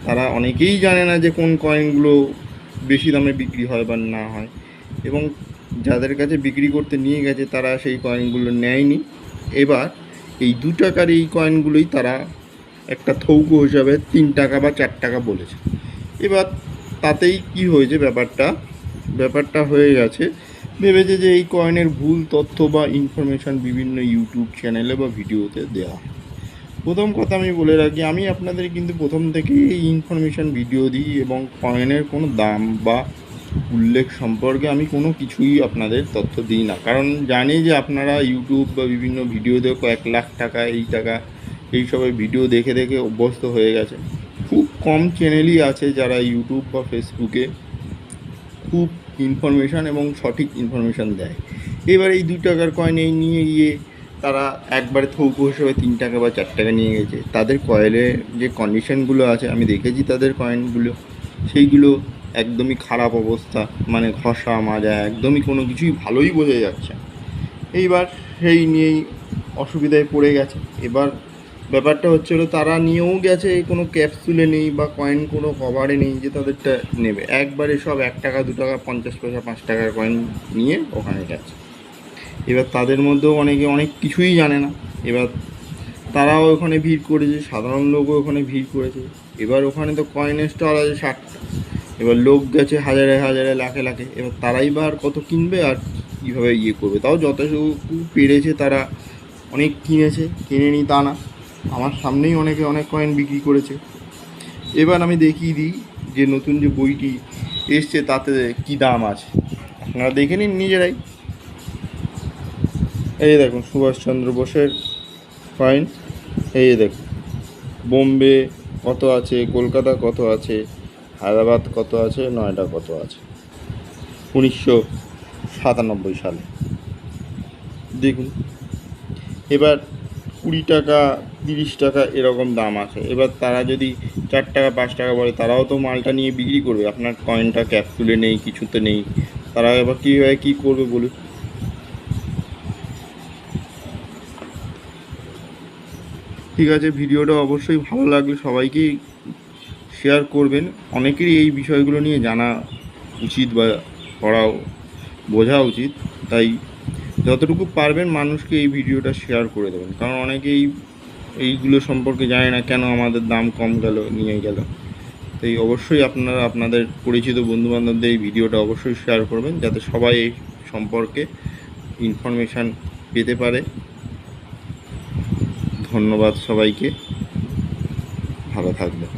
তারা অনেকেই জানে না যে কোন কয়েনগুলো বেশি দামে বিক্রি হয় বা না হয়, এবং যাদের কাছে বিক্রি করতে নিয়ে গেছে তারা সেই কয়েনগুলো নেয়নি। এবার এই 2 টাকার এই কয়েনগুলোই তারা একটা থৌকো হিসাবে 3 টাকা বা 4 টাকা বলেছে। এবার তাতেই কি হয়েছে, ব্যাপারটা হয়ে গেছে, ভেবেছে যে এই কয়েনের ভুল তথ্য বা ইনফরমেশান বিভিন্ন ইউটিউব চ্যানেলে বা ভিডিওতে দেওয়া। প্রথম কথা আমি বলে রাখি, আমি আপনাদের কিন্তু প্রথম থেকেই এই ইনফরমেশান ভিডিও দিই, এবং কয়েনের কোনো দাম বা উল্লেখ সম্পর্কে আমি কোনো কিছুই আপনাদের তথ্য দিই না, কারণ জানি যে আপনারা ইউটিউব বা বিভিন্ন ভিডিওতে কয়েক লাখ টাকা এইসবের ভিডিও দেখে দেখে অভ্যস্ত হয়ে গেছে। খুব কম চ্যানেলই আছে যারা ইউটিউব বা ফেসবুকে খুব ইনফরমেশান এবং সঠিক ইনফরমেশান দেয়। এবার এই 2 টাকার কয়েন এই নিয়ে গিয়ে তারা একবারে থৌকো হিসেবে 3 টাকা বা 4 টাকা নিয়ে গেছে। তাদের কয়েনের যে কন্ডিশনগুলো আছে আমি দেখেছি, তাদের কয়েনগুলো সেইগুলো একদমই খারাপ অবস্থা, মানে ঘষা মাজা একদমই কোনো কিছুই ভালোই বোঝা যাচ্ছে। এইবার সেই নিয়েই অসুবিধায় পড়ে গেছে। এবার ব্যাপারটা হচ্ছে হলো, তারা নিয়েও গেছে কোনো ক্যাপসুলে নেই বা কয়েন কোনো কভারে নেই যে তাদেরটা নেবে, একবারে সব 1 টাকা 2 টাকা 50 পয়সা 5 টাকার কয়েন নিয়ে ওখানে গেছে। এবার তাদের মধ্যেও অনেকে অনেক কিছুই জানে না। এবার তারাও ওখানে ভিড় করেছে, সাধারণ লোকও ওখানে ভিড় করেছে। এবার ওখানে তো কয়েনের স্টল আছে 60টা, এবার লোক গেছে হাজারে হাজারে লাখে লাখে। এবার তারাই বা আর কত কিনবে আর কীভাবে করবে, তাও যতটুকু পেরেছে তারা অনেক কিনেছে, কিনেনি তা না, আমার সামনেই অনেকে অনেক কয়েন বিক্রি করেছে। এবার আমি দেখিয়ে দিই যে নতুন যে বইটি এসছে তাতে কী দাম আছে, আপনারা দেখে নিন নিজেরাই। এই দেখুন সুভাষচন্দ্র বোসের কয়েন, এই দেখুন বোম্বে কত আছে, কলকাতা কত আছে, হায়দ্রাবাদ কত আছে, নয়ডা কত আছে, 1997 সালে দেখুন। এবার 20 টাকা 30 টাকা এরকম দাম আছে। এবার তারা যদি 4 টাকা 5 টাকা বলে, তারাও তো মালটা নিয়ে বিক্রি করবে, আপনার কয়েনটা ক্যাপসুলে নেই, কিছুতে নেই, তারা এবার কীভাবে কী করবে বলুন। ঠিক আছে, ভিডিওটা অবশ্যই ভালো লাগলে সবাইকেই শেয়ার করবেন। অনেকেরই এই বিষয়গুলো নিয়ে জানা উচিত বা বোঝা উচিত, তাই যতটুকু পারবেন মানুষকে এই ভিডিওটা শেয়ার করে দেবেন, কারণ অনেকেই এইগুলো সম্পর্কে জানে না, কেন আমাদের দাম কম গেল নিয়ে গেল। তাই অবশ্যই আপনারা আপনাদের পরিচিত বন্ধুবান্ধবদের এই ভিডিওটা অবশ্যই শেয়ার করবেন, যাতে সবাই এই সম্পর্কে ইনফরমেশান পেতে পারে। ধন্যবাদ সবাইকে, ভালো থাকবেন।